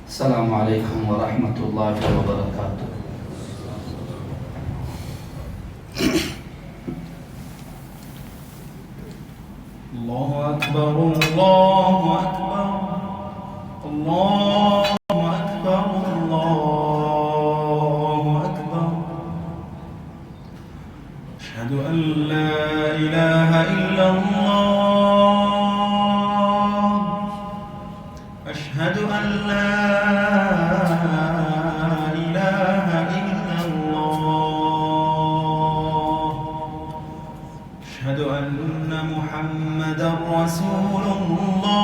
السلام عليكم ورحمة الله وبركاته. الله أكبر الله أكبر الله أكبر الله أكبر. أشهد أن لا إله إلا الله. أشهد أن لا إله إلا الله. أشهد أن محمدا رسول الله.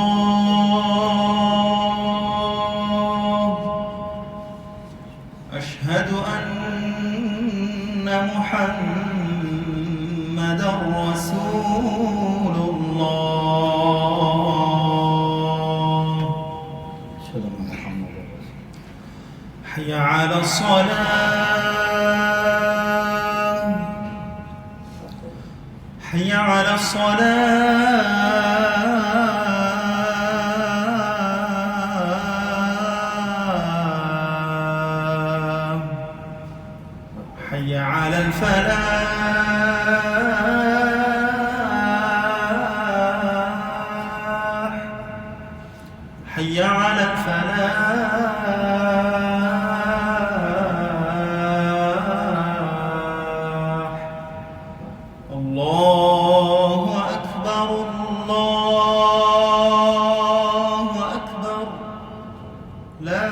أشهد أن محمدا رسول الله. حي على الصلاة. حي على الصلاة. حي على الفلاح. حي على الفلاح. الله أكبر الله أكبر. لا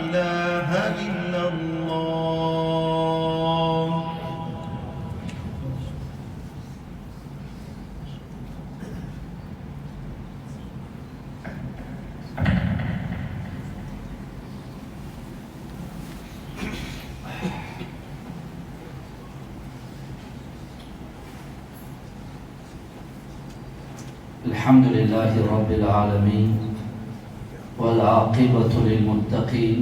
إله إلا الله. الحمد لله رب العالمين والعاقبة للمتقين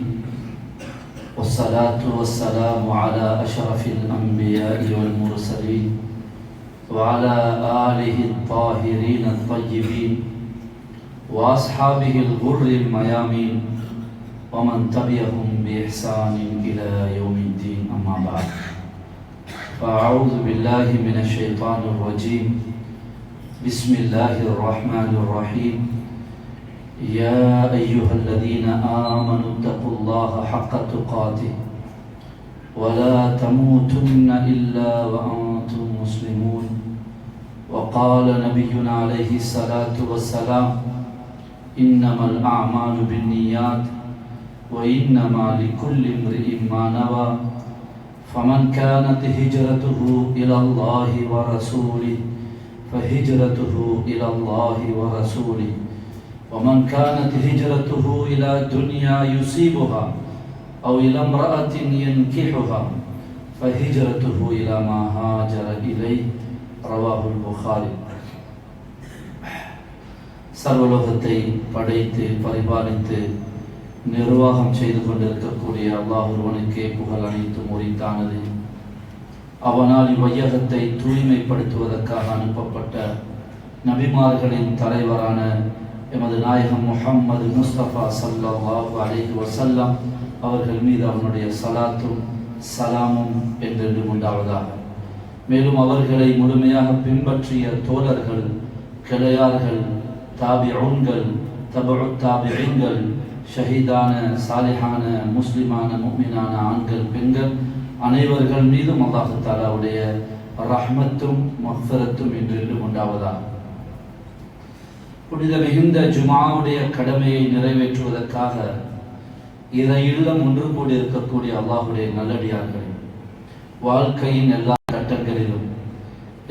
والصلاة والسلام على أشرف الأنبياء والمرسلين وعلى آله الطاهرين الطيبين وأصحابه الغر الميامين ومن تبعهم بإحسان إلى يوم الدين. أما بعد، فأعوذ بالله من الشيطان الرجيم. بسم الله الرحمن الرحيم. يا أيها الذين آمنوا اتقوا الله حق تقاته ولا تموتن إلا وأنتم مسلمون. وقال نبينا عليه الصلاة والسلام: إنما الأعمال بالنيات وإنما لكل امرئ ما نوى. فمن كانت هجرته إلى الله ورسوله فهجرته إلى الله ورسوله، ومن كانت هجرته إلى دنيا يصيبها أو إلى امرأة ينكحها فهجرته إلى ما هاجر إليه. رواه البخاري. சர்வலோகத்தை படைத்து பரிபாலித்து நிர்வாகம் செய்து கொண்டிருக்கக்கூடிய அல்லாஹ் ஒருவனுக்கே புகழ் அனைத்தும் உரித்தானது. அவனால் இவ்வையகத்தை தூய்மைப்படுத்துவதற்காக அனுப்பப்பட்ட நபிமார்களின் தலைவரான எமது நாயகம் முஹம்மது முஸ்தபா ஸல்லல்லாஹு அலைஹி வஸல்லம் அவர்கள் மீது அவனுடைய சலாத்தும் சலாமும் என்றென்றும் உண்டாவதாக. மேலும் அவர்களை முழுமையாக பின்பற்றிய தோழர்கள், கிளையார்கள், தாபிஊன்கள், தபஉ தாபிஈன்கள், ஷஹீதான சாலிஹான முஸ்லிமான முஃமினான ஆண்கள், பெண்கள் அனைவர்கள் மீதும் அல்லாஹ் தஆலாவுடைய ரஹ்மத்தும் மஃபிரத்தும் என்றென்றும் உண்டாவதாக. புனித மிகுந்த ஜுமாவுடைய கடமையை நிறைவேற்றுவதற்காக இறை இல்லம் ஒன்று கூடி இருக்கக்கூடிய அல்லாஹுடைய நல்லடியார்கள், வாழ்க்கையின் எல்லா கட்டங்களிலும்,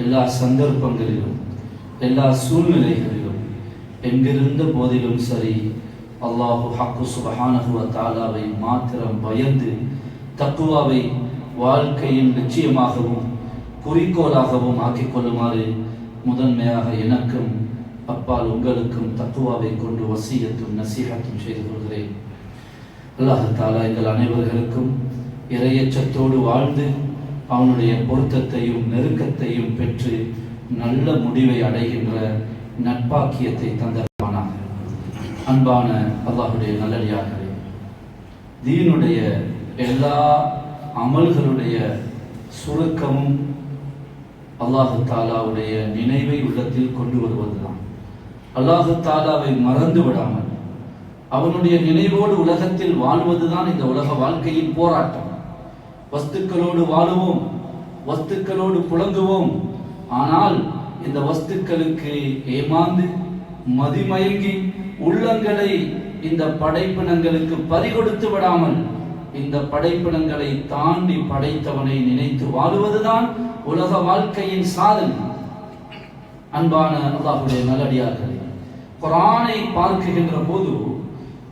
எல்லா சந்தர்ப்பங்களிலும், எல்லா சூழ்நிலைகளிலும், எங்கிருந்த போதிலும் சரி, அல்லாஹு ஹக்கு சுப்ஹானஹு வ தஆலாவை மாத்திரம் பயந்து தக்குவாவை வாழ்க்கையின் நிச்சயமாகவும் குறிக்கோளாகவும் ஆக்கிக் கொள்ளுமாறு முதன்மையாக எனக்கும் அப்பால் உங்களுக்கும் தக்குவாவை கொண்டு வசியத்தும் நசீஹத்தும் செய்து கொள்கிறேன். அல்லாஹ் தஆலா எங்கள் அனைவர்களுக்கும் இறையச்சத்தோடு வாழ்ந்து அவனுடைய பொருத்தத்தையும் நெருக்கத்தையும் பெற்று நல்ல முடிவை அடைகின்ற நட்பாக்கியத்தை தந்தருவானாக. அன்பான அல்லாஹுடைய நல்லடியார்களே, தீனுடைய எல்லா அமல்களுடைய சுருக்கமும் அல்லாஹு தாலாவுடைய நினைவை உள்ளத்தில் கொண்டு வருவதுதான். அல்லாஹு தாலாவை மறந்து விடாமல் அவனுடைய நினைவோடு உலகத்தில் வாழ்வதுதான் இந்த உலக வாழ்க்கையின் போராட்டம். வஸ்துக்களோடு வாழுவோம், வஸ்துக்களோடு புலங்குவோம். ஆனால் இந்த வஸ்துக்களுக்கு ஏமாந்து மதிமயங்கி உள்ளங்களை இந்த படைப்பினங்களுக்கு பறிகொடுத்து விடாமல் இந்த படைப்பினங்களை தாண்டி படைத்தவனை நினைத்து வாழுவதுதான் உலக வாழ்க்கையின் சாதனை. அன்பான அல்லாஹ்வுடைய நல்லடியார்களே, குர்ஆனை பார்க்கின்ற போது,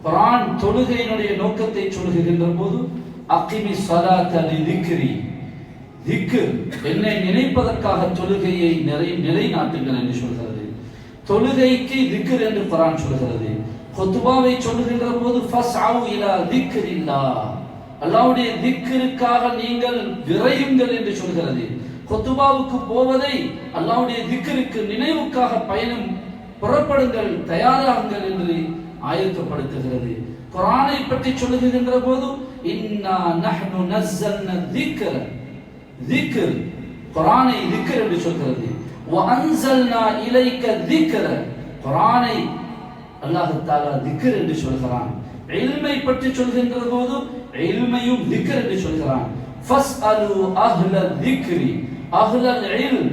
குர்ஆன் தொழுகையினுடைய நோக்கத்தை சொல்லுகின்ற போது, அகிமி ஸலாத லிதிக்ரி, திக்ர் என்னை நினைப்பதற்காக தொழுகையை நிலைநாட்டுங்கள் என்று சொல்கிறது. தொழுகைக்கு திக்ர் என்று குர்ஆன் சொல்கிறது. குத்பாவை சொல்லுகின்ற போது ஃபஸ்அவு இலா திக்ரில்லாஹ், அல்லாஹ்வுடைய திக்ருக்காக நீங்கள் விரையுங்கள் என்று சொல்கிறது. குத்பாவுக்கு போவதை அல்லாஹ்வுடைய திக்ருக்கு நினைவுக்காக பயணம் புறப்படுங்கள், தயாராகுங்கள் என்று ஆயத்தப்படுத்துகிறது. குர்ஆனை பற்றி சொல்லுகின்ற போது இன்னா நஹ்னு நஸ்ஸல்னா திக்ர, திக்ர் குர்ஆனை திக்ர் என்று சொல்கிறது. வ அன்ஸல்னா இலைக திக்ர, குர்ஆனை அல்லாஹ் தஆலா திக்ர் என்று சொல்கிறான். இல்மை பற்றி சொல்கின்ற போது இல்மையும் திக்ர் என்று சொல்கிறான். ஃபஸ்அலு அஹ்ல திக்ரி, அஹ்லல் இல்ம்,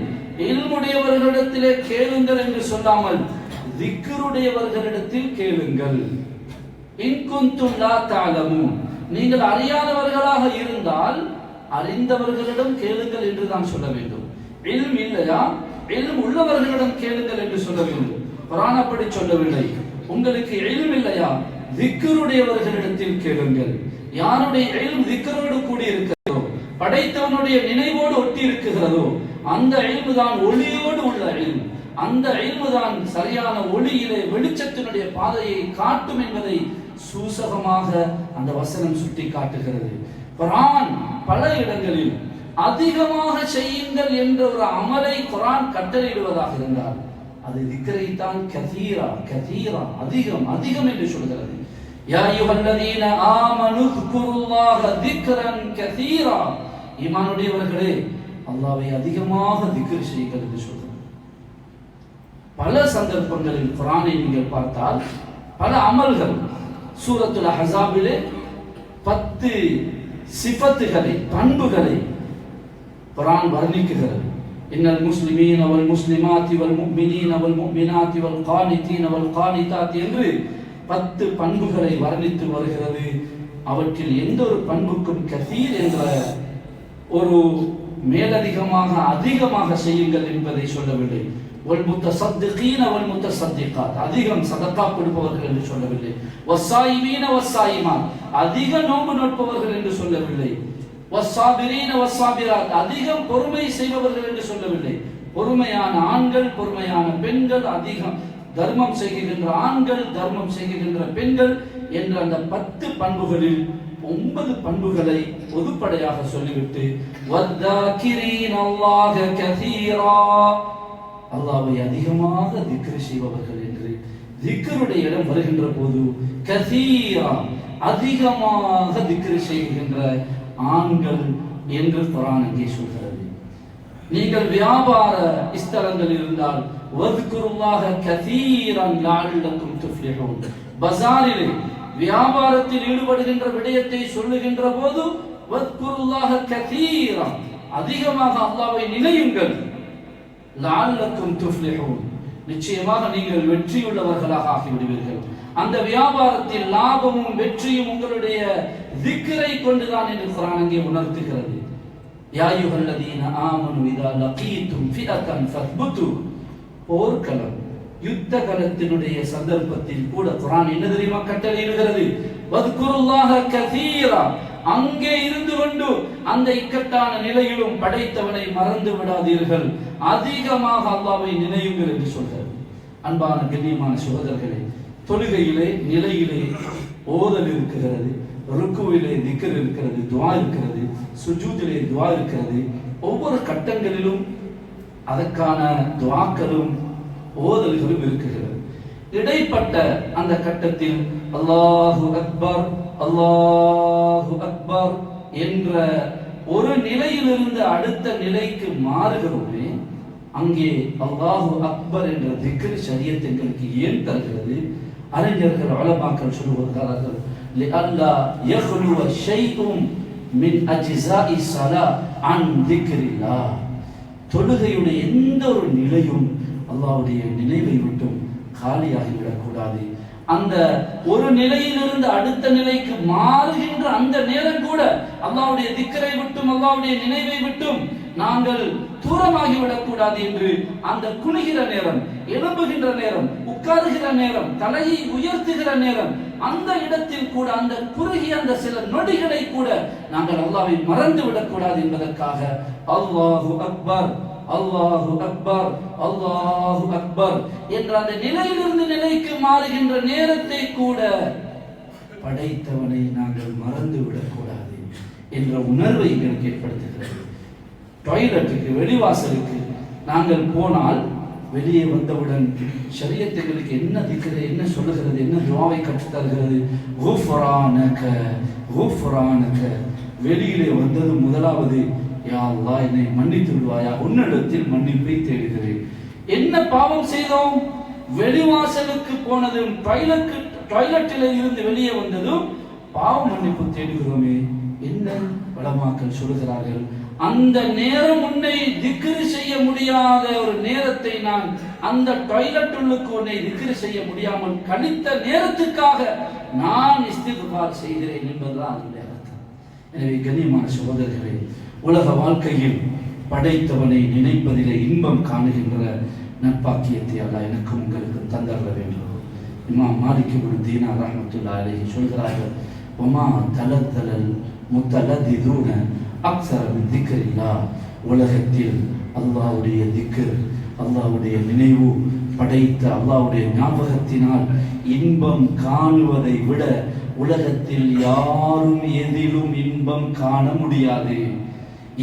இல்முடையவர்களிடத்திலே கேளுங்கள் என்று சொல்லாமல் திக்ருடையவர்களிடத்தில் கேளுங்கள். இன் குன்தும் லா தஅலமூன், நீங்கள் அறியாதவர்களாக இருந்தால் அறிந்தவர்களிடம் கேளுங்கள் என்று தான் சொல்ல வேண்டும். இல்ம் இல்லையா, இல்ம் உள்ளவர்களிடம் கேளுங்கள் என்று சொல்ல வேண்டும். குர்ஆன் அப்படி சொல்லவில்லை. உங்களுக்கு இல்ம் இல்லையா, திக்ருடையவர்களிடத்தில் கேளுங்கள். யாருடைய இல்ம் திக்ரோடு கூடி இருக்கிறதோ, படைத்தவனுடைய நினைவோடு ஒட்டி இருக்கிறதோ, அந்த இல்மு தான் ஒளியோடு உள்ள இல்ம். அந்த இல்மு தான் சரியான ஒளியிலே வெளிச்சத்தினுடைய பாதையை காட்டும் என்பதை சூசகமாக அந்த வசனம் சுட்டி காட்டுகிறது. குர்ஆன் பல இடங்களில் அதிகமாக செய்யுங்கள் என்ற ஒரு அமலை குர்ஆன் கட்டளையிடுவதாக இருந்தால் அது திக்ரை தான். கதீரா கதீரா, அதிகம் அதிகம் என்று சொல்கிறது. யா அய்யுஹல்லதீன ஆமனு ذ்குருல்லாஹ திக்ரன் கதீரா, ஈமானுடையவர்களே அல்லாஹ்வை அதிகமாக திக்ர் செய்யுங்கள் என்று சொல்கிறது. பல சந்தர்ப்பங்களில் குர்ஆனை நீங்கள் பார்த்தால் பல அமல்கள், சூரத்துல் அஹ்ஸாபிலே 10 சிஃபத்துகளை, பண்புகளை குர்ஆன் வர்ணிக்கிறது. இன்னல் முஸ்லிமீன வல் முஸ்லிமாத்தி வல் முஃமினீன வல் முஃமினாத்தி வல் கானிதீன வல் கானிதாத்தி என்று 10 பண்புகளை வர்ணித்து வருகிறது. அவற்றில் எந்த ஒரு பண்புக்கும் கதீர் என்ற ஒரு மேலதிகமாக அதிகமாக செய்யுங்கள் என்பதை சொல்லவில்லை. வல் முத்தஸத்திகீன வல் முத்தஸத்திகாத், அதிகம் சதகா கொடுப்பவர்கள் என்று சொல்லவில்லை. வஸ்ஸாயிமீன வஸ்ஸாயிமாத், அதிக நோன்பு நோட்பவர்கள் என்று சொல்லவில்லை. வஸ்ஸாபிரீன வஸ்ஸாபிராத், அதிகம் பொறுமை செய்பவர்கள் என்று சொல்லவில்லை. பொறுமையான ஆண்கள், பொறுமையான பெண்கள், அதிகம் தர்மம் செய்கின்ற ஆண்கள், தர்மம் செய்கின்ற பெண்கள் என்ற அந்த 10 பண்புகளில் 9 பண்புகளை பொதுப்படையாக சொல்லிவிட்டு வத்தாகிரீன அல்லாஹ கதீரா, அல்லாஹ்வை அதிகமாக திக்ர் செய்பவர்கள் என்று திக்ருடைய இடம் வருகின்ற போது கதீரா, அதிகமாக திக்ர் செய்கின்ற ஆண்கள் என்று குர்ஆன் அங்கே சொல்கிறது. நீங்கள் வியாபார ஸ்தலங்களில் இருந்தால் வذ்குருல்லாஹ கதீரன் லஅல்லக்கும் துஃப்லிஹூன், பஜாரிலே வியாபாரத்தில் ஈடுபடுகின்ற விடயத்தை சொல்லுகின்ற போது வذ்குருல்லாஹ கதீரா, அதிகமாக அல்லாஹ்வை நினையுங்கள். லஅல்லக்கும் துஃப்லிஹூன், நிச்சயமாக நீங்கள் வெற்றியுள்ளவர்களாக ஆகிவிடுவீர்கள். அந்த வியாபாரத்தில் லாபமும் வெற்றியும் உங்களுடைய திக்ரை கொண்டுதான் என்று குர்ஆன் அங்கே உணர்த்துகிறது. யா அய்யுஹல்லதீன ஆமனு இதா லகீதும் ஃபிஅத்தன் ஃபத்புது, போர்க்களம், யுத்த களத்தினுடைய சந்தர்ப்பத்தில் கூட குர்ஆன் என்ன தெரியுமா கட்டளையிடுகிறது? வذ்குருல்லாஹ கதீரா, அங்கே இருந்து கொண்டு அந்த இக்கட்டான நிலையிலும் படைத்தவனை மறந்து விடாதீர்கள், அதிகமாக அல்லாஹ்வை நினையுங்கள் என்று சொல்கிறது. அன்பான கண்ணியமான சகோதரர்களே, தொழுகையிலே நிலையிலே ஓதல் இருக்கிறது, ருக்குவிலே திக்ர் இருக்கிறது, துஆ இருக்கிறது, சுஜூதிலே துஆ இருக்கிறது. ஒவ்வொரு கட்டங்களிலும் அதற்கான துஆக்களும் ஓதல்களும் இருக்கிறது. இடைப்பட்ட அந்த கட்டத்தில் அல்லாஹு அக்பர் அல்லாஹு அக்பர் என்ற ஒரு நிலையிலிருந்து அடுத்த நிலைக்கு மாறுகிறோமே, அங்கே அல்லாஹு அக்பர் என்ற திக்ர் ஷரியத் எங்களுக்கு ஏன் தருகிறது? அறிஞர்கள் உலமாக்கள் சொல்லுகிறார்கள், லிஅல்லா யக்லுவ ஷைஉம் மின் அஜ்ஸாஇ ஸலா அன் திக்ரில்லாஹ். தொழுகையுடைய எந்த ஒரு நிலையும் அல்லாஹ்வுடைய நினைவை விட்டும் காலியாகிவிடக் கூடாது. அந்த ஒரு நிலையிலிருந்து அடுத்த நிலைக்கு மாறுகின்ற அந்த நேரம் கூட அல்லாஹ்வுடைய திக்ரை விட்டும் அல்லாஹ்வுடைய நினைவை விட்டும் நாங்கள் தூரமாகிவிடக் கூடாது என்று அந்த குனிகிற நேரம், எழும்புகின்ற நேரம், உட்காருகிற நேரம், தலையை உயர்த்துகிற நேரம், அந்த இடத்தில் கூட அந்த குறுகிய அந்த சில நொடிகளை கூட நாங்கள் அல்லாஹ்வை மறந்து விடக்கூடாது என்பதற்காக அல்லாஹு அக்பர் அல்லாஹு அக்பர் அல்லாஹு அக்பர் என்ற அந்த நிலையிலிருந்து நிலைக்கு மாறுகின்ற நேரத்தை கூட படைத்தவனை நாங்கள் மறந்து விடக்கூடாது என்ற உணர்வை எங்களுக்கு ஏற்படுத்துகிறது. டாய்லெட்டுக்கு, வெளிவாசலுக்கு நாங்கள் போனால் வெளியே வந்தவுடன் ஷரியத் எங்களுக்கு என்ன திக்ரு, என்ன சொல்லுகிறது, என்ன துஆவை கற்றுத் தருகிறது? குஃப்ரானக குஃப்ரானக. வெளியிலே வந்தது முதலாவது, யா அல்லாஹ் என்னை மன்னித்து விடுவாயா, உன்னிடத்தில் மன்னிப்பை தேடுகிறேன். என்ன பாவம் செய்தோம்? வெளிவாசலுக்கு போனதும் டாய்லெட்டில் இருந்து வெளியே வந்ததும் பாவ மன்னிப்பு தேடுகிறோமே. என்ன உலமாக்கள் சொல்லுகிறார்கள், அந்த நேரம் உன்னை திக்ரு செய்ய முடியாத ஒரு நேரத்தை நான் அந்த டாய்லெட்டுக்கு உன்னை திக்ரு செய்ய முடியாமல் கழித்த நேரத்துக்காக நான் இஸ்திக்பார் செய்கிறேன் என்பதுதான் அதனுடைய அர்த்தம். எனவே கண்ணியமான சகோதரர்களே, உலக வாழ்க்கையில் படைத்தவனை நினைப்பதிலே இன்பம் காணுகின்ற நற்பாக்கியத்தை அல்லாஹ் எனக்கும் உங்களுக்கு தந்தரல வேண்டும். இமாம் மாலிக் இப்னு தீனார் ரஹ்மத்துல்லாஹி அலைஹி சொல்கிறார்கள், வமா தலத்தலல் முத்தலதிதுன அக்ஸர மின் திக்ரில்லாஹ். உலகத்தில் அல்லாஹ்வுடைய திக்ர், அல்லாஹ்வுடைய நினைவு, படைத்த அல்லாஹ்வுடைய ஞாபகத்தினால் இன்பம் காணுவதை விட உலகத்தில் யாரும் எதிலும் இன்பம் காண முடியாது.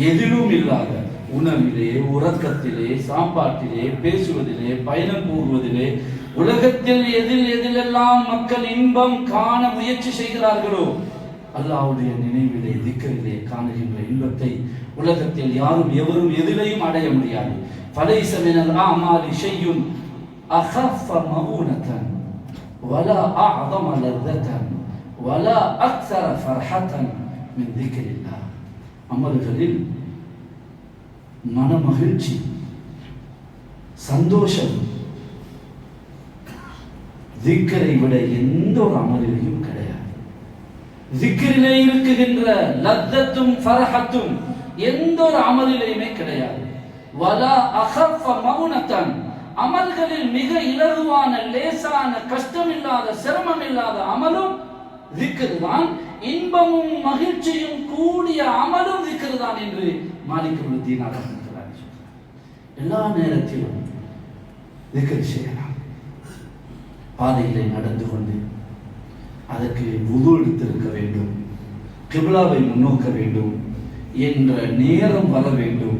எதிலும் இல்லாத உணவிலே, உறக்கத்திலே, சாப்பாட்டிலே, பேசுவதிலே, பயணம் போகுவதிலே, உலகத்தில் எதிலெல்லாம் மக்கள் இன்பம் காண முயற்சி செய்கிறார்களோ அல்லாஹ்வுடைய நினைவிலே, திக்ரிலே காணுகின்ற இன்பத்தை உலகத்தில் யாரும் எவரும் எதிலையும் அடைய முடியாது. ஃபலைஸ மினல் அஅமாலி ஷையுன் அகஃப மஊனதன் வலா அஅதம லذதன் வலா அக்ஸர ஃபர்ஹதன் மின் திக்ரில்லாஹ். அமல்களில் மனமகிழ்ச்சி, சந்தோஷம் திக்ரை விட எந்த ஒரு அமலிலையும் கிடையாது. திக்ரிலே இருக்குகின்ற லத்தத்தும் ஃபர்ஹத்தும் எந்த ஒரு அமலிலையுமே கிடையாது. வலா அகஃப மௌனதன். அமல்களில் மிக இலகுவான, லேசான, கஷ்டமில்லாத, சிரமம் இல்லாத அமலும் திக்ர் தான். இன்பமும் மகிழ்ச்சியும் கூடிய அமலும் திக்ர் தான் என்று மாலிக் இப்னு தீனார் ரஹ்மத்துல்லாஹி அலைஹி சொல்றார். எல்லா நேரத்திலும் திக்ர் செய்யலாம். பாதையிலே நடந்து கொண்டு அதற்கு வுது எடுத்திருக்க வேண்டும், கிப்லாவை முன்னோக்க வேண்டும் என்ற நேரம் வர வேண்டும்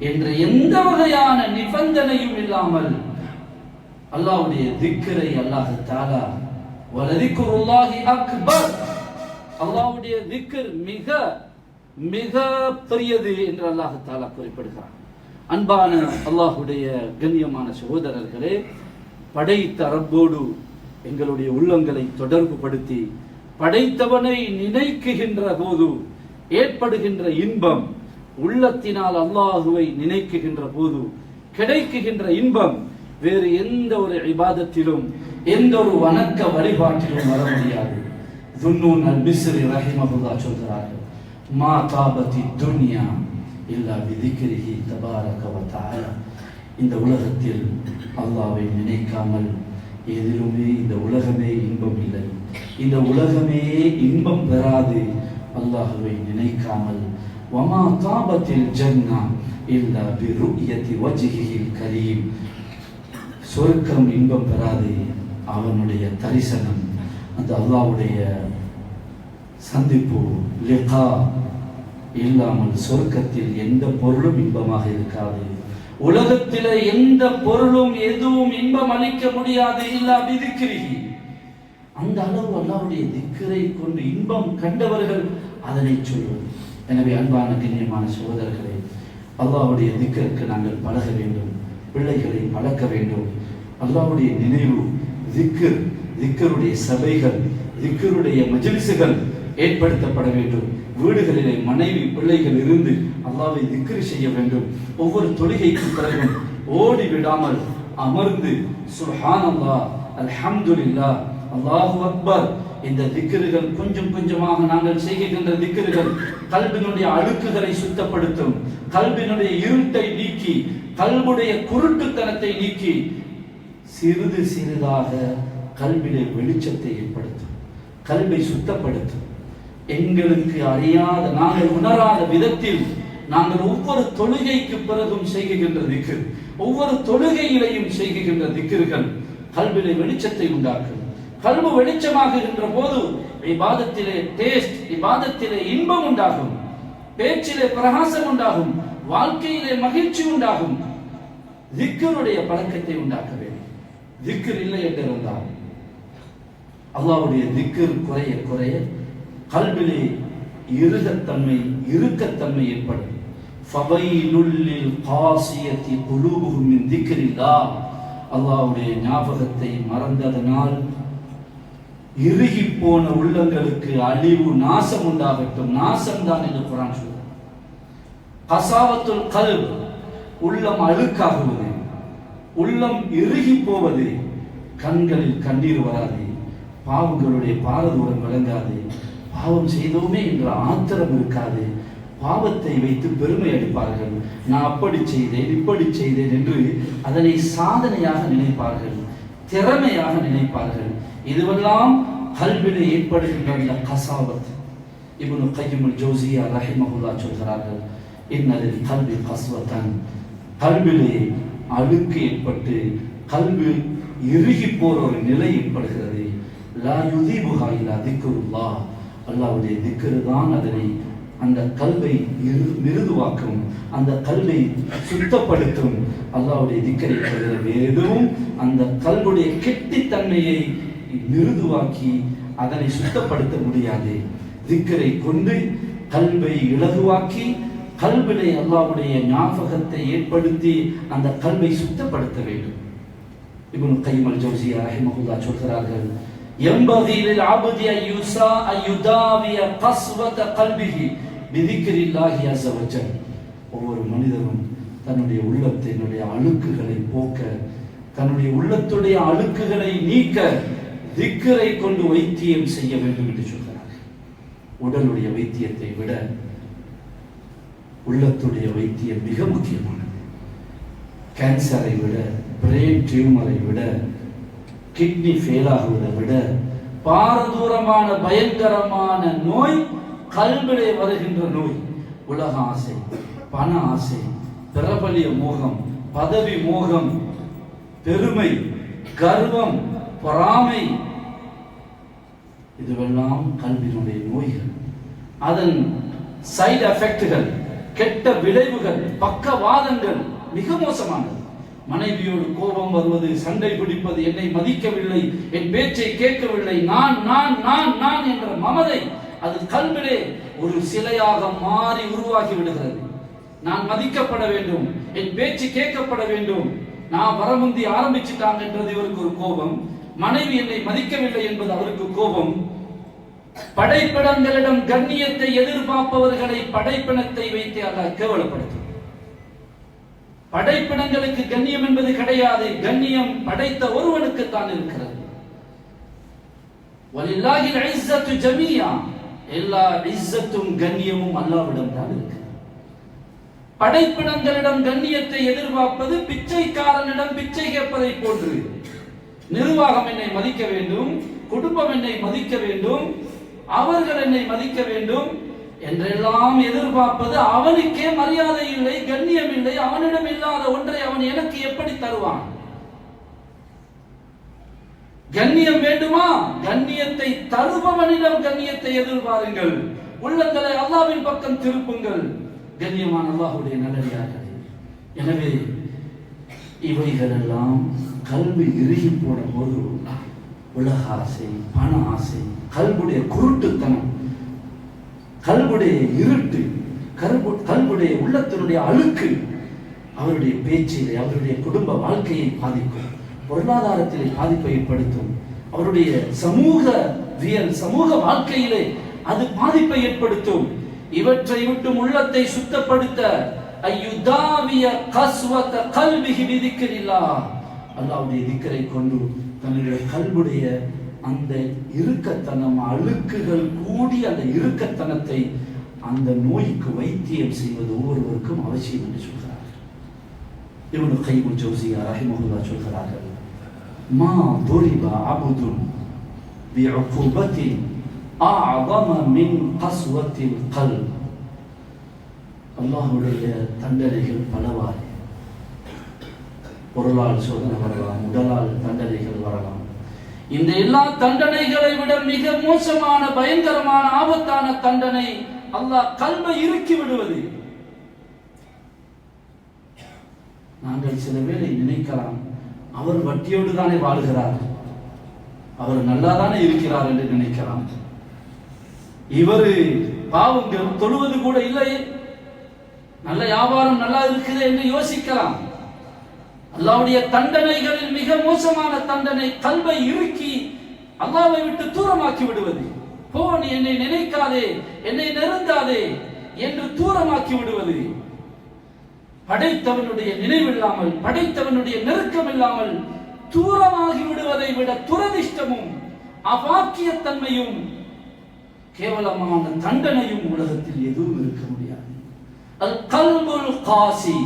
என்ற எந்த வகையான நிபந்தனையும் இல்லாமல் அல்லாஹ்வுடைய திக்ரை அல்லாஹ் தஆலா வலதிக்ருல்லாஹி அக்பர், அல்லாஹ்வுடைய திக்ர் மிக மிக பெரியது என்று அல்லாஹ் தஆலா குறிப்பிடுகிறார். அன்பான அல்லாஹ்வுடைய கண்ணியமான சகோதரர்களே, படைத்த ரப்போடு எங்களுடைய உள்ளங்களை தொடர்பு படுத்தி படைத்தவனை நினைக்குகின்ற போது ஏற்படுகின்ற இன்பம், உள்ளத்தினால் அல்லாஹுவை நினைக்குகின்ற போது கிடைக்குகின்ற இன்பம் வேறு எந்த ஒரு இபாதத்திலும், எந்த ஒரு வணக்க வழிபாட்டிலும் வர முடியாது. துன்னூன் அல் மிஸ்ரி ரஹிமஹுல்லாஹ் சொல்கிறார்கள், மா தாபதி துன்யா இல்லா பிதிக்ரிஹி தபாரக வ தஆலா. இந்த உலகத்தில் அல்லாஹ்வை நினைக்காமல் எதிலுமே இந்த உலகமே இன்பம் இல்லை. இந்த உலகமே இன்பம் பெறாது அல்லாஹ்வை நினைக்காமல். வமா தாபத்தில் ஜன்னா இல்லா பிருயதி வஜ்ஹில் கரீம். சொர்க்கம் இன்பம் பெறாது அவனுடைய தரிசனம், அந்த அல்லாஹ்வுடைய சந்திப்பு, லிகா இல்லாமல் சொர்க்கத்தில் எந்த பொருளும் இன்பமாக இருக்காது. உலகத்திலே எந்த பொருளும் எதுவும் இன்பம் அளிக்க முடியாது. இல்லா பிதிக்ரிஹி. அந்த அளவு அல்லாஹ்வுடைய திக்ரை கொண்டு இன்பம் கண்டவர்கள் அதனை சொல்வது. எனவே அன்பான கண்ணியமான சகோதரர்களே, அல்லாஹ்வுடைய திக்ருக்கு நாங்கள் பழக வேண்டும், பிள்ளைகளை பழக்க வேண்டும். அல்லாஹ்வுடைய நினைவு, திக்ருடைய சபைகள், திக்ருடைய மஜ்லிஸ்கள் ஏற்படுத்தப்பட வேண்டும். வீடுகளிலே மனைவி பிள்ளைகள் இருந்து அல்லாஹ்வை திக்ர் செய்ய வேண்டும். ஒவ்வொரு தொழுகைக்கு பிறகும் ஓடி விடாமல் அமர்ந்து சுப்ஹானல்லாஹ், அல்ஹம்துலில்லாஹ், அல்லாஹு அக்பர் இந்த திக்ருகள் கொஞ்சம் கொஞ்சமாக நாங்கள் செய்கின்ற திக்ருகள் கல்பினுடைய அழுக்குகளை சுத்தப்படுத்தும், கல்பினுடைய இருட்டை நீக்கி, கல்புடைய குருட்டுத்தனத்தை நீக்கி சிறிது சிறிதாக கல்விலே வெளிச்சத்தை ஏற்படுத்தும், கல்வை சுத்தப்படுத்தும். எங்களுக்கு அறியாத, நாங்கள் உணராத விதத்தில் நாங்கள் ஒவ்வொரு தொழுகைக்கு பிறகும் செய்கின்ற திக்ர், ஒவ்வொரு தொழுகையிலையும் செய்கின்ற திக்ர்கள் கல்விலே வெளிச்சத்தை உண்டாக்கும். கல்வி வெளிச்சமாகின்ற போது இபாதத்திலே டேஸ்ட், இபாதத்திலே இன்பம் உண்டாகும், பேச்சிலே பிரகாசம் உண்டாகும், வாழ்க்கையிலே மகிழ்ச்சி உண்டாகும். திக்ருடைய பழக்கத்தை உண்டாக்க வேண்டும். திக்ர் இல்லை என்றிருந்தால் அல்லாஹ்வுடைய திக்ர் குறைய குறைய கல்விலே இறுக்கத்தன்மை ஏற்படும். ஃபவைலுல் லில் காசியத்தி குலூபுஹும் மின் திக்ரில்லாஹ். அல்லாஹ்வுடைய ஞாபகத்தை மறந்ததனால் இறுகி போன உள்ளங்களுக்கு அழிவு, நாசம் உண்டாகட்டும். நாசம் தான் என்று குர்ஆன் சொல்லுது. கசாவத்துல் கல்ப், உள்ளம் அழுக்காகுவது, உள்ளம் இறுகி போவது, கண்களில் கண்ணீர் வராது, பாவங்களுடைய பாரதூரம் விளங்காது, பாவம் செய்தோமே என்ற ஆத்திரம் இருக்காது, பாவத்தை வைத்து பெருமை அடிப்பார்கள். நான் அப்படி செய்தேன், இப்படி செய்தேன் என்று அதனை சாதனையாக நினைப்பார்கள், திறமையாக நினைப்பார்கள். இதுவெல்லாம் கல்விலே ஏற்படுகின்ற அந்த கசாவத். இப்னு கய்யிம் அல் ஜௌஸிய்யா ரஹிமஹுல்லாஹ் சொல்கிறார்கள், இன்னலில் கல்வி கஸ்வத்தன், கல்விலே அழுக்கு ஏற்பட்டு கல்வி இறுகி போற ஒரு நிலை ஏற்படுகிறது. லா யுதீபுஹா இல்லா திக்ருல்லாஹ். அல்லாஹ்வுடைய திக்ர் தான் அதனை, அந்த கல்வை மிருதுவாக்கும், அந்த கல்வை சுத்தப்படுத்தும். அல்லாஹ்வுடைய திக்ரை தவிர வேறும் அந்த கல்வுடைய கெட்டித்தன்மையை மிருதுவாக்கி அதனை சுத்தப்படுத்த முடியாது. திக்ரை கொண்டு கல்வை இலகுவாக்கி கல்விலே அல்லாஹ்வுடைய ஞாபகத்தை ஏற்படுத்தி அந்த கல்வை சுத்தப்படுத்த வேண்டும். இப்னு கய்யிம் அல் ஜௌஸிய்யா ரஹிமஹுல்லாஹ் சொல்கிறார்கள், ينبغي للعبد أن يداوي قسوة قلبه بذكر الله عز وجل. ஒவ்வொரு மனிதனும் தன்னுடைய உள்ளத்தினுடைய அழுக்குகளை போக்க, தன்னுடைய உள்ளத்துடைய அழுக்குகளை நீக்க திக்ரை கொண்டு வைத்தியம் செய்ய வேண்டும் என்று சொல்கிறார்கள். உடலுடைய வைத்தியத்தை விட உள்ளத்துடைய வைத்தியம் மிக முக்கியமானது. கேன்சரை விட, பிரெயின் டியூமரை விட, கிட்னி ஃபெயில் ஆகுவதை விட பாரதூரமான பயங்கரமான நோய் கல்விலே வருகின்ற நோய். உலக ஆசை, பண ஆசை, பிரபலிய மோகம், பதவி மோகம், பெருமை, கர்வம், பொறாமை, இதுவெல்லாம் கல்வியினுடைய நோய்கள். அதன் சைடு எஃபெக்டுகள், கெட்ட விளைவுகள், பக்கவாதங்கள் மிக மோசமானது. மனைவியோடு கோபம் வருவது, சண்டை பிடிப்பது, என்னை மதிக்கவில்லை, என் பேச்சை கேட்கவில்லை, நான் நான் நான் நான் என்ற மமதை, அது கல்விலே ஒரு சிலையாக மாறி உருவாகி விடுகிறது. நான் மதிக்கப்பட வேண்டும், என் பேச்சு கேட்கப்பட வேண்டும், நான் வரமுந்தி ஆரம்பிச்சுட்டாங்க என்றது இவருக்கு ஒரு கோபம், மனைவி என்னை மதிக்கவில்லை என்பது அவருக்கு கோபம். படைப்பிடங்களிடம் கண்ணியத்தை எதிர்பார்ப்பவர்களை படைப்பினத்தை வைத்து அல்லாஹ் கேவலப்படுத்தும். படைப்பிடங்களுக்கு கண்ணியம் என்பது கிடையாது, கண்ணியம் படைத்த ஒருவனுக்கு தான் இருக்கிறது. வலில்லாஹில் இஸ்ஸத்து ஜமீஆ, எல்லா இஸ்ஸத்தும் கண்ணியமும் அல்லாஹ்விடம் தான் இருக்கிறது. படைப்பிடங்களிடம் கண்ணியத்தை எதிர்பார்ப்பது பிச்சைக்காரனிடம் பிச்சை கேட்பதை போன்று. நிர்வாகம் என்னை மதிக்க வேண்டும், குடும்பம் என்னை மதிக்க வேண்டும், அவர்கள் என்னை மதிக்க வேண்டும் என்றெல்லாம் எதிர்பார்ப்பது அவனுக்கே மரியாதை இல்லை, கண்ணியம் இல்லை. அவனிடம் இல்லாத ஒன்றை அவன் எனக்கு எப்படி தருவான்? கண்ணியம் வேண்டுமா? கண்ணியத்தை தருபவனிடம் கண்ணியத்தை எதிர்பாருங்கள். உள்ளங்களை அல்லாஹ்வின் பக்கம் திருப்புங்கள். கண்ணியமான அல்லாஹ்வுடைய நல்லடியார்களே, எனவே இவைகளெல்லாம் கல்வி இறுகி போன போது உலக ஆசை, பண ஆசை, கல்வுடைய குருட்டுத்தனம், கல்வுடைய இருட்டு, கல்வுடைய உள்ளத்தினுடைய அழுக்கு அவருடைய பேச்சிலே, அவருடைய குடும்ப வாழ்க்கையை பாதிக்கும், பொருளாதாரத்திலே பாதிப்பை ஏற்படுத்தும், அவருடைய சமூக வாழ்க்கையிலே அது பாதிப்பை ஏற்படுத்தும். இவற்றை விட்டு உள்ளத்தை சுத்தப்படுத்த ஐயுதாவிய கஸ்வத கல்பிஹி பிதிக்ரில்லாஹ், அல்லாஹ்வுடைய திக்ரை கொண்டு தன்னுடைய கல்வுடைய அந்த இறுக்கத்தனம், அழுக்குகள் கூடி அந்த இறுக்கத்தனத்தை, அந்த நோய்க்கு வைத்தியம் செய்வது ஒவ்வொருவருக்கும் அவசியம் என்று சொல்கிறார்கள். இப்னு கையிம் ஜௌஸிய்யா ரஹிமஹுல்லாஹ் சொல்கிறார்கள், மா துரிப அப்துன் பிஉகூபத்தின் அஅஸம மின் கஸ்வத்தில் கல்ப். அல்லாஹ்வுடைய தண்டனைகள் பலவாறு, பொருளால் சோதனை வரலாம், உடலால் தண்டனைகள் வரலாம். இந்த எல்லா தண்டனைகளை விட மிக மோசமான, பயங்கரமான, ஆபத்தான தண்டனை அல்லாஹ் கல்வை இறுக்கி விடுவது. நாங்கள் சில வேளை நினைக்கலாம், அவர் வட்டியோடு தானே வாழ்கிறார், அவர் நல்லாதானே இருக்கிறார் என்று நினைக்கலாம். இவர் பாவங்கள் தொழுவது கூட இல்லை, நல்ல வியாபாரம் நல்லா இருக்குது என்று யோசிக்கலாம். அல்லாஹ்வுடைய தண்டனைகளில் மிக மோசமான தண்டனை கல்வை இறுக்கி அல்லாஹ்வை விட்டு தூரமாக்கி விடுவது. போ, நீ என்னை நினைக்காதே, என்னை நெருங்காதே என்று தூரமாக்கி விடுவது. படைத்தவனுடைய நினைவில்லாமல், படைத்தவனுடைய நெருக்கம் இல்லாமல் தூரமாகி விடுவதை விட துரதிஷ்டமும் அபாக்கியத்தன்மையும் கேவலமான தண்டனையும் உலகத்தில் எதுவும் இருக்க முடியாது. அல் கல்புல் காசி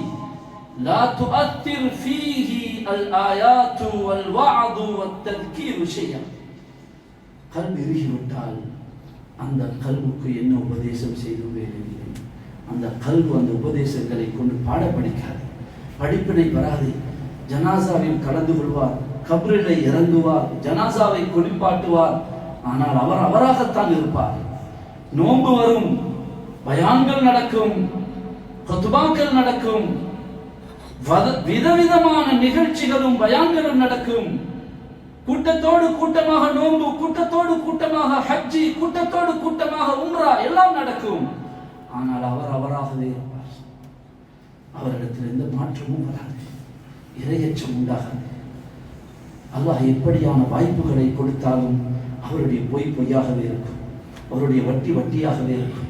லா துஅத்திர் ஃபீஹி அல் ஆயாத்து வல் வஅது வத் தذكீர் ஷைஅ. கல்வி இறுகிவிட்டால் அந்த கல்வுக்கு என்ன உபதேசம் செய்தும் வேலையில்லை. அந்த கல்வு அந்த உபதேசங்களை கொண்டு பாட படிக்காது, படிப்பினை வராது. ஜனாசாவில் கலந்து கொள்வார், கபரிலே இறங்குவார், ஜனாசாவை குளிப்பாட்டுவார், ஆனால் அவர் அவராகத்தான் இருப்பார். நோன்பு வரும், பயான்கள் நடக்கும், குத்பாக்கள் நடக்கும், விதவிதமான நிகழ்ச்சிகளும் பயான்களும் நடக்கும். கூட்டத்தோடு கூட்டமாக நோன்பு, கூட்டத்தோடு கூட்டமாக ஹஜ்ஜி, கூட்டத்தோடு கூட்டமாக உம்ரா எல்லாம் நடக்கும். ஆனால் அவர் அவராகவே இருப்பார். அவரிடத்தில் எந்த மாற்றமும் வராது, இரையச்சம் உண்டாகாது. அல்லாஹ் எப்படியான வாய்ப்புகளை கொடுத்தாலும் அவருடைய பொய் பொய்யாகவே இருக்கும், அவருடைய வட்டி வட்டியாகவே இருக்கும்,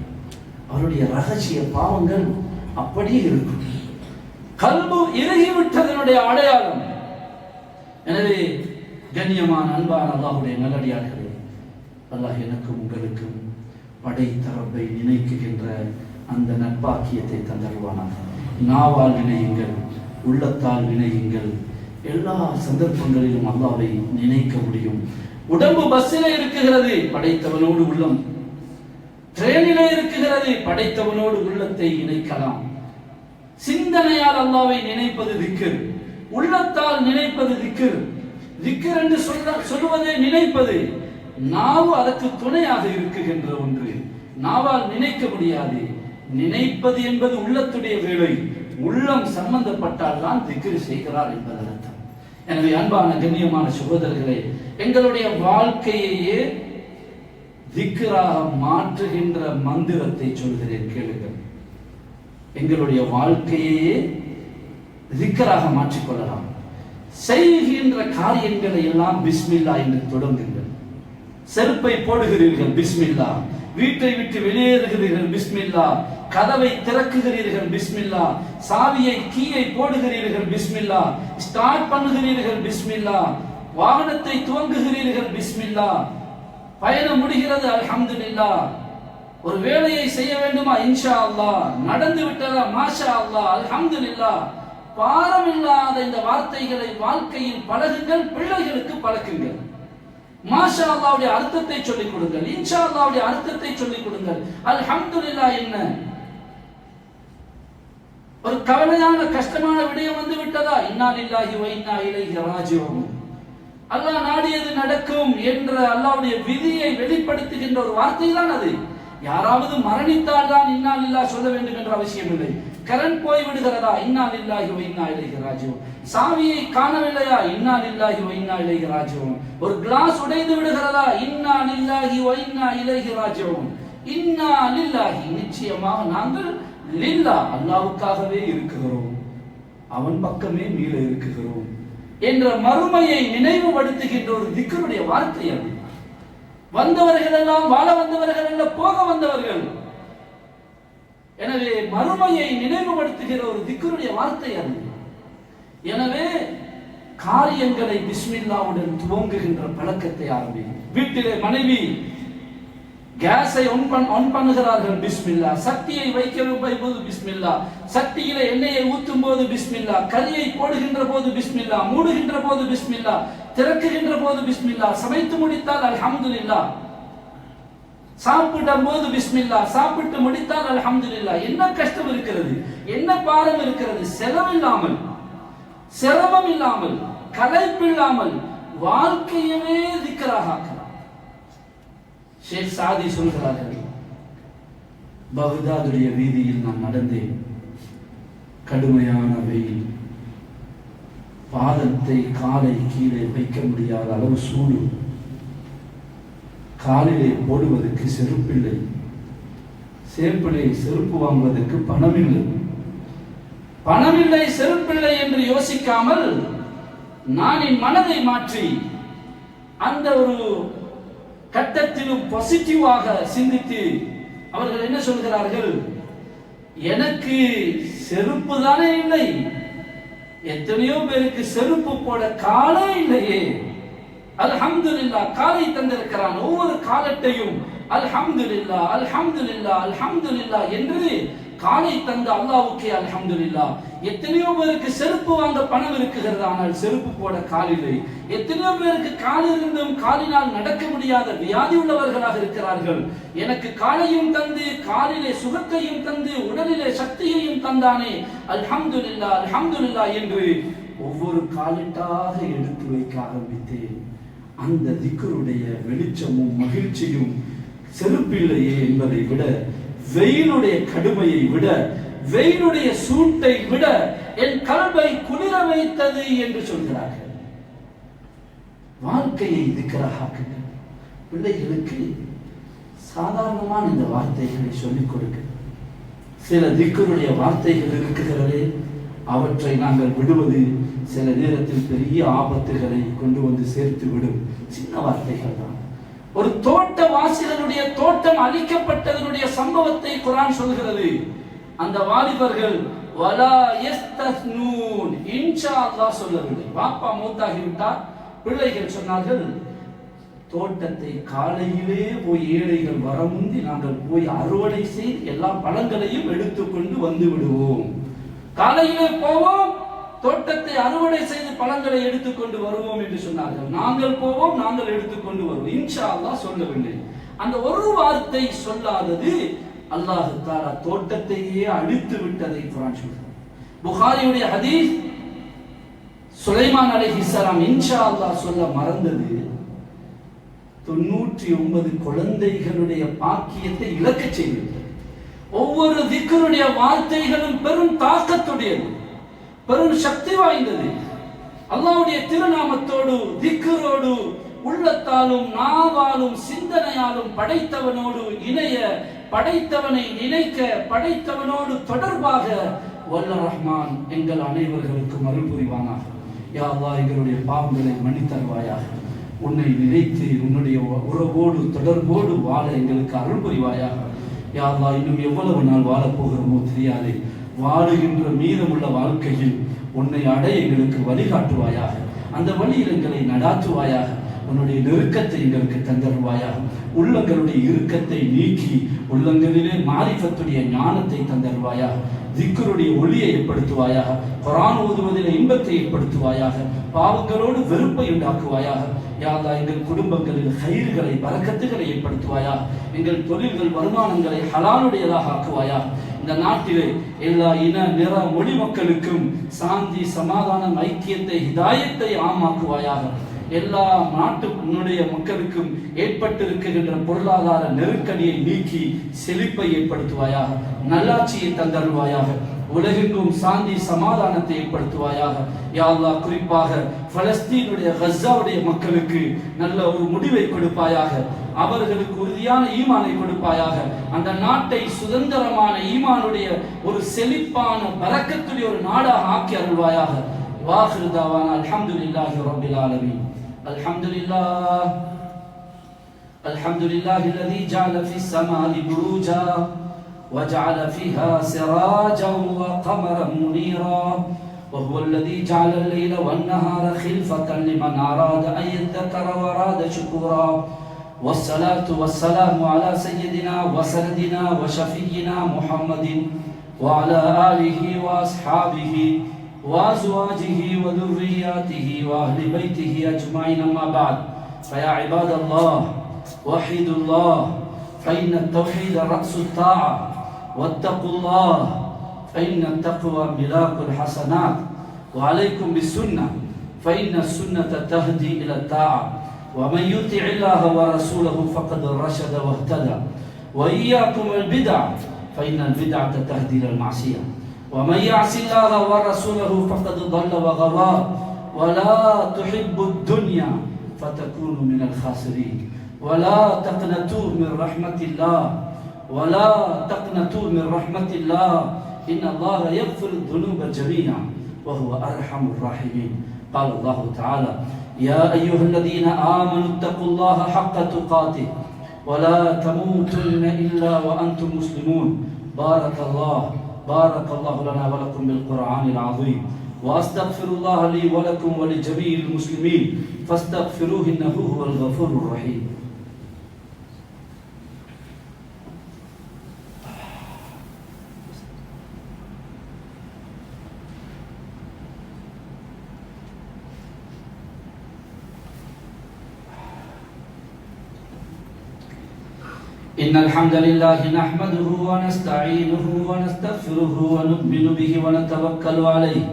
அவருடைய ரகசிய பாவங்கள் அப்படியே இருக்கும். கல்பு இறுகிவிட்டதனுடைய அடையாளம். எனவே கண்ணியமான அன்பான அல்லாஹ்வுடைய நல்லடியார்களே, அல்லாஹ் எனக்கும் உங்களுக்கும் படைத்த ரப்பை நினைக்குகின்ற அந்த நட்பாக்கியத்தை தந்தருவானாக. நாவால் நினையுங்கள், உள்ளத்தால் நினையுங்கள். எல்லா சந்தர்ப்பங்களிலும் அல்லாஹ்வை நினைக்க முடியும். உடம்பு பஸ்ஸிலே இருக்குகிறது, படைத்தவனோடு உள்ளம் ட்ரெயினிலே இருக்குகிறது, படைத்தவனோடு உள்ளத்தை இணைக்கலாம். சிந்தனையால் அல்லாஹ்வை நினைப்பது திக்ர், உள்ளத்தால் நினைப்பது திக்ர். திக்ர் என்று சொல்வதே நினைப்பது. நாவு அதற்கு துணையாக இருக்குகின்ற ஒன்று. நாவால் நினைக்க முடியாது. நினைப்பது என்பது உள்ளத்துடைய வேலை. உள்ளம் சம்பந்தப்பட்டால் தான் திக்ர் செய்கிறார் என்பது அர்த்தம். எனவே அன்பான கண்ணியமான சகோதரர்களே, எங்களுடைய வாழ்க்கையையே திக்ராக மாற்றுகின்ற மந்திரத்தை சொல்கிறேன், கேளுங்கள். எங்களுடைய வாழ்க்கையையே திக்ராக மாற்றிக்கொள்ளலாம். செய்கின்ற காரியங்களை எல்லாம் பிஸ்மில்லா என்று தொடங்குங்கள். செருப்பை போடுகிறீர்கள், பிஸ்மில்லா. வீட்டை விட்டு வெளியேறுகிறீர்கள், பிஸ்மில்லா. கதவை திறக்குகிறீர்கள், பிஸ்மில்லா. சாவியை கீயை போடுகிறீர்கள், பிஸ்மில்லா. ஸ்டார்ட் பண்ணுகிறீர்கள், பிஸ்மில்லா. வாகனத்தை துவங்குகிறீர்கள், பிஸ்மில்லா. பயணம் முடிகிறது, அல்ஹம்துலில்லாஹ். ஒரு வேலையை செய்ய வேண்டுமா, இன்ஷா அல்லாஹ். நடந்து விட்டதா, மாஷா அல்லாஹ், அல்ஹம்துலில்லாஹ். பாரமில்லாத இந்த வார்த்தைகளை வாழ்க்கையில் பழகுங்கள், பிள்ளைகளுக்கு பழக்குங்கள். மாஷா அல்லாஹ்வுடைய அர்த்தத்தை சொல்லிக் கொடுங்கள், இன்ஷா அல்லாஹ்வுடைய அர்த்தத்தை சொல்லிக் கொடுங்கள். அல்ஹம்துலில்லாஹ் என்ன? ஒரு கவலையான கஷ்டமான விடயம் வந்து விட்டதா, இன்னா லில்லாஹி வ இன்னா இலைஹி ராஜிஊன். அல்லாஹ் நாடியது நடக்கும் என்ற அல்லாஹ்வுடைய விதியை வெளிப்படுத்துகின்ற ஒரு வார்த்தை தான் அது. யாராவது மரணித்தால் தான் இன்னா லில்லாஹ் சொல்ல வேண்டும் என்ற அவசியம் இல்லை. கரண்ட் போய் விடுகிறதா, இன்னா லில்லாஹி வ இன்னா இலைஹி ராஜிஊன். சாவியை காணவில்லையா, இன்னா லில்லாஹி வ இன்னா இலைஹி ராஜிஊன். ஒரு கிளாஸ் உடைந்து விடுகிறதா, இன்னா லில்லாஹி வ இன்னா இலைஹி ராஜிஊன். இன்னா லில்லாஹி, நிச்சயமாக நாங்கள் லில்லாஹ் அல்லாஹ்வுக்காகவே இருக்கிறோம், அவன் பக்கமே மீள இருக்கிறோம் என்ற மறுமையை நினைவுபடுத்துகின்ற ஒரு திக்ருடைய வார்த்தை அது. வந்தவர்கள் எல்லாம் வாழ வந்தவர்கள் அல்ல, போக வந்தவர்கள். எனவே மறுமையை நினைவுபடுத்துகிற ஒரு திக்ருடைய வார்த்தை அது. எனவே காரியங்களை பிஸ்மில்லாவுடன் துவங்குகின்ற பழக்கத்தை ஆரம்பி. வீட்டிலே மனைவி கேஸை ஆன் பண்ணுகிறார்கள், பிஸ்மில்லா. சட்டியை வைக்கும் போது பிஸ்மில்லா. சட்டியிலே எண்ணெயை ஊற்றும் போது பிஸ்மில்லா. கறியை போடுகின்ற போது பிஸ்மில்லா. மூடுகின்ற போது பிஸ்மில்லா. திறக்குகின்ற போது பிஸ்மில்லா. சமைத்து முடித்தால் அல்ஹம்துலில்லாஹ். சாப்பிடும் போது பிஸ்மில்லா. சாப்பிட்டு முடித்தால் அல்ஹம்துலில்லாஹ். என்ன கஷ்டம் இருக்கிறது, என்ன பாரம் இருக்கிறது? செலவில்லாமல், சிரமம் இல்லாமல், களைப்பில்லாமல் வாழ்க்கையவே திக்ராக ஆக்கலாம். ஷேக் சாதி சொல்கிறார்கள், பக்தாதுடைய வீதியில் நான் நடந்தேன். கடுமையான வெயில், பாதத்தை காலை கீழே வைக்க முடியாத அளவு சூடு, காலிலே போடுவதற்கு செருப்பில்லை, சேப்பிலே செருப்பு வாங்குவதற்கு பணமில்லை. பணமில்லை, செருப்பில்லை என்று யோசிக்காமல் நான் என் மனதை மாற்றி அந்த ஒரு கட்டத்திலும் பாசிட்டிவாக சிந்தித்து அவர்கள் என்ன சொல்கிறார்கள், எனக்கு செருப்பு தானே இல்லை, எத்தனையோ பேருக்கு செருப்பு போட காலே இல்லையே, அல்ஹம்துலில்லாஹ் காலை தந்திருக்கிறான். ஒவ்வொரு காலத்தையும் அல்ஹம்துலில்லாஹ் அல்ஹம்துலில்லாஹ் அல்ஹம்துலில்லாஹ் என்று காலை தந்த அல்லாஹ்வுக்கே அல்ஹம்துலில்லாஹ். எத்தனையோ பேருக்கு செருப்பு வாங்க பணம் இருக்குகிறது, ஆனால் செருப்பு போட கால் இல்லை. எத்தனையோ பேருக்கு கால் இருந்தும் காலினால் நடக்க முடியாத வியாதி உள்ளவர்களாக இருக்கிறார்கள். எனக்கு காலையும் தந்து, காலிலே சுகத்தையும் தந்து, உடலிலே சக்தியையும் தந்தானே, அல்ஹம்துலில்லாஹ் அல்ஹம்துலில்லாஹ் என்று ஒவ்வொரு காலிட்டாக எடுத்து வைக்க ஆரம்பித்தேன். அந்த திக்ருடைய வெளிச்சமும் மகிழ்ச்சியும் செருப்பில்லையே என்பதை விட, வெயிலுடைய கடுமையை விட, வெயிலுடைய சூட்டை விட என் கல்வை குளிர வைத்தது என்று சொல்கிறார்கள். வாழ்க்கையை திக்ராக்குங்கள். பிள்ளைகளுக்கு சாதாரணமான இந்த வார்த்தைகளை சொல்லிக் கொடுக்க. சில திக்ருடைய வார்த்தைகள் இருக்கிறதே, அவற்றை நாங்கள் விடுவது சில நேரத்தில் பெரிய ஆபத்துகளை கொண்டு வந்து சேர்த்து விடும். சின்ன வார்த்தைகள் தான். ஒரு தோட்ட வாசிகளுடைய தோட்டம் அழிக்கப்பட்டதனுடைய சம்பவத்தை குர்ஆன் சொல்கிறது. அந்த வாலிபர்கள் வலா யஸ்தஸ்னூன், இன்ஷா அல்லாஹ் சொல்லவில்லை. பாப்பா மூத்தாகிவிட்டார், பிள்ளைகள் சொன்னார்கள், தோட்டத்தை காலையிலே போய் ஏழைகள் வர முந்தி நாங்கள் போய் அறுவடை செய்து எல்லா பழங்களையும் எடுத்துக்கொண்டு வந்து விடுவோம். காலையிலே போவோம், தோட்டத்தை அறுவடை செய்து பழங்களை எடுத்துக்கொண்டு வருவோம் என்று சொன்னார்கள். நாங்கள் போவோம், நாங்கள் எடுத்துக்கொண்டு வருவோம். இன்ஷா அல்லாஹ் சொல்லவில்லை. அந்த ஒரு வார்த்தை சொல்லாதது அல்லாஹ் தஆலா தோட்டத்தையே அழித்து விட்டதை குர்ஆன் சொல்கிறது. புகாரியுடைய ஹதீஸ், சுலைமான் அலைஹிஸ்ஸலாம் இன்ஷா அல்லாஹ் சொல்ல மறந்தது 99 குழந்தைகளுடைய பாக்கியத்தை இழக்க செய்தது. ஒவ்வொரு திக்ருடைய வார்த்தைகளும் பெரும் தாக்கத்துடையது, பெரும் சக்தி வாய்ந்தது. அல்லாஹ்வுடைய திருநாமத்தோடு, திக்ரோடு, உள்ளத்தாலும் நாவாலும் சிந்தனையாலும் படைத்தவனோடு இணைய, படைத்தவனை நினைக்க, படைத்தவனோடு தொடர்பாக வல்ல ரஹ்மான் எங்கள் அனைவர்களுக்கும் அருள் புரிவானாக. யா அல்லாஹ், எங்களுடைய பாவங்களை மன்னித்தருவாயாக. உன்னை நினைத்து உன்னுடைய உறவோடு தொடர்போடு வாழ எங்களுக்கு அருள் புரிவாயாக. யா அல்லாஹ், இன்னும் எவ்வளவு நாள் வாழப் போகிறோமோ தெரியாது. வாழுகின்ற மீதமுள்ள வாழ்க்கையில் உன்னை அடைய எங்களுக்கு வழிகாட்டுவாயாக. அந்த வழியில் எங்களை நடாற்றுவாயாக. உன்னுடைய நெருக்கத்தை எங்களுக்கு தந்தருவாயாக. உள்ளங்களுடைய இறுக்கத்தை நீக்கி உள்ளங்களிலே மாரிஃபத்துடைய ஞானத்தை தந்தருவாயாக. திக்ருடைய ஒளியை ஏற்படுத்துவாயாக. குர்ஆன் ஓதுவதில் இன்பத்தை ஏற்படுத்துவாயாக. பாவங்களோடு வெறுப்பை உண்டாக்குவாயாக. யா அல்லாஹ், எங்கள் குடும்பங்களில் கைர்களை, பரக்கத்துகளை ஏற்படுத்துவாயாக. எங்கள் தொழில்கள், வருமானங்களை ஹலாலுடையதாக ஆக்குவாயாக. இந்த நாட்டிலே எல்லா இன, நிற, மொழி மக்களுக்கும் சாந்தி, சமாதானம், ஐக்கியத்தை, ஹிதாயத்தை ஆமாக்குவாயாக. எல்லா நாட்டுடைய மக்களுக்கும் ஏற்பட்டிருக்கின்ற பொருளாதார நெருக்கடியை நீக்கி செழிப்பை ஏற்படுத்துவாயாக, நல்லாட்சியை தந்தருவாயாக, உலகெங்கும் சாந்தி சமாதானத்தை ஏற்படுத்துவாயாக. யா அல்லாஹ், குறிப்பாக பலஸ்தீனுடைய கஸாவுடைய மக்களுக்கு நல்ல ஒரு முடிவை கொடுப்பாயாக, அவர்களுக்கு உறுதியான ஈமானை கொடுப்பாயாக, அந்த நாட்டை சுதந்திரமான ஈமானுடைய ஒரு செழிப்பான பரக்கத்துடைய ஒரு நாடாக ஆக்கி அருள்வாயாக. வாஹிரு தாவானா அல்ஹம்துலில்லாஹி ரப்பில் ஆலமீன். அல்ஹம்துலில்லாஹ் அல்ஹம்துலில்லாஹி அல்லதி ஜஅல ஃபிஸ் ஸமாஇ புரூஜா وجعل فيها سراجا وقمرا منيرا وهو الذي جعل الليل والنهار خلفة لمن أراد أن يذكر وأراد شكورا والصلاة والسلام على سيدنا وسندنا وشفينا محمد وعلى آله وأصحابه وأزواجه وذرياته وأهل بيته أجمعين. أما بعد، فيا عباد الله وحيد الله، فإن التوحيد رأس الطاعة، واتقوا الله فإن التقوى ملاك الحسنات، وعليكم بالسنة فإن السنة تهدي إلى الطاعة، ومن يطع الله ورسوله فقد رشد واهتدى، وإياكم البدع فإن البدعة تهدي إلى المعصية، ومن يعص الله ورسوله فقد ضل وغوى، ولا تحب الدنيا فتكونوا من الخاسرين، ولا تقنطوا من رحمة الله، ولا تقنطوا من رحمة الله، إن الله يغفر الذنوب جميعا وهو أرحم الراحمين. قال الله تعالى: يا أيها الذين آمنوا اتقوا الله حق تقاته ولا تموتن إلا وأنتم مسلمون. بارك الله لنا ولكم بالقرآن العظيم، وأستغفر الله لي ولكم ولجميع المسلمين فاستغفروه إنه هو الغفور الرحيم. إن الحمد لله نحمده ونستعينه ونستغفره ونؤمن به ونتوكل عليه،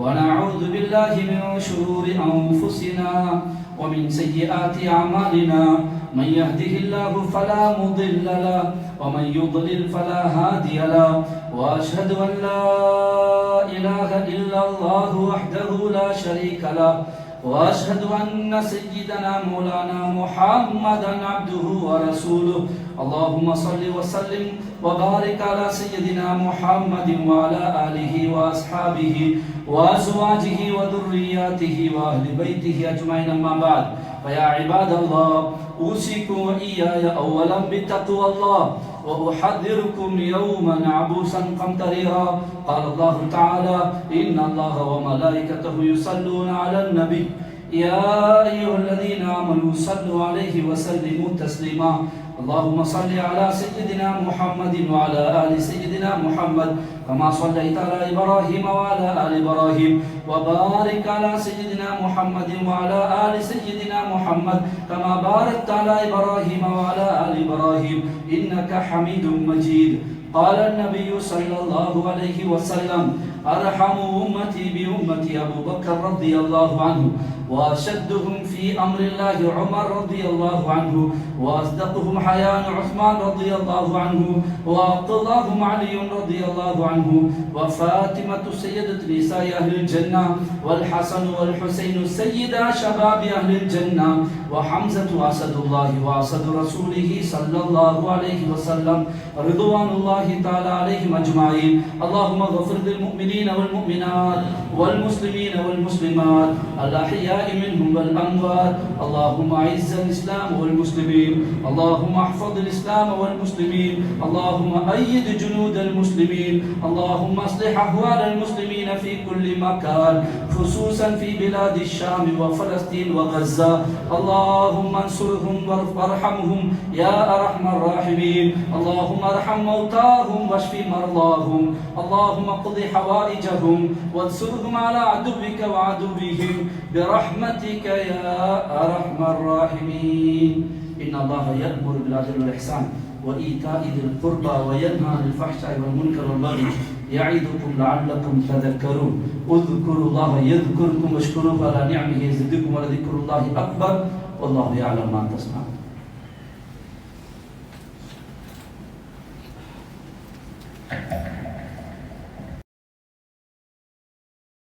ونعوذ بالله من شرور أنفسنا ومن سيئات أعمالنا، من يهده الله فلا مضل له ومن يضلل فلا هادي له، وأشهد أن لا إله إلا الله وحده لا شريك له، وأشهد أن سيدنا مولانا محمدا عبده ورسوله. اللهم صل وسلم وبارك على سيدنا محمد وعلى آله وأصحابه وأزواجه وذرياته وأهل بيته أجمعين. أما بعد، فيا عباد الله، أوصيكم وإياي أولا بتقوى الله، وأحذركم يوما عبوسا قمطريرا. قال الله تعالى: إن الله وملائكته يصلون على النبي يا أيها الذين آمنوا صلوا عليه وسلموا تسليما. اللهم صل على سيدنا محمد وعلى آل سيدنا محمد كما صليت على إبراهيم وعلى آل إبراهيم، وبارك على سيدنا محمد وعلى آل سيدنا محمد كما باركت على إبراهيم وعلى آل إبراهيم إنك حميد مجيد. قال النبي صلى الله عليه وسلم: أرحم أمتي بأمتي أبو بكر رضي الله عنه، وأشدهم في أمر الله عمر رضي الله عنه، وأصدقهم حياء عثمان رضي الله عنه، وأقضاهم علي رضي الله عنه، وفاطمة سيدة نساء أهل الجنة، والحسن والحسين سيدا شباب أهل الجنة، وحمزة أسد الله وأسد رسوله صلى الله عليه وسلم رضوان الله تعالى عليهم أجمعين. اللهم اغفر للمؤمنين والمؤمنات والمسلمين والمسلمات الأحياء منهم والأموات. اللهم أعز الإسلام والمسلمين، اللهم احفظ الإسلام والمسلمين، اللهم أيد جنود المسلمين، اللهم اصلح أحوال المسلمين في كل مكان، خصوصا في بلاد الشام وفلسطين وغزة. اللهم انصرهم وارحمهم يا أرحم الراحمين. اللهم ارحم موتاهم واشف مرضاهم، اللهم اقض حوائجهم وانصرهم على عدوك وعدوهم برحمتك يا أرحم الراحمين. إن الله يأمر بالعدل والإحسان وإيتاء ذي القربى وينهى عن الفحشاء والمنكر والبغي يعظكم لعلكم تذكرون اذكروا الله يذكركم واشكروه على نعمه يزدكم ولذكر الله أكبر والله يعلم ما تصنعون.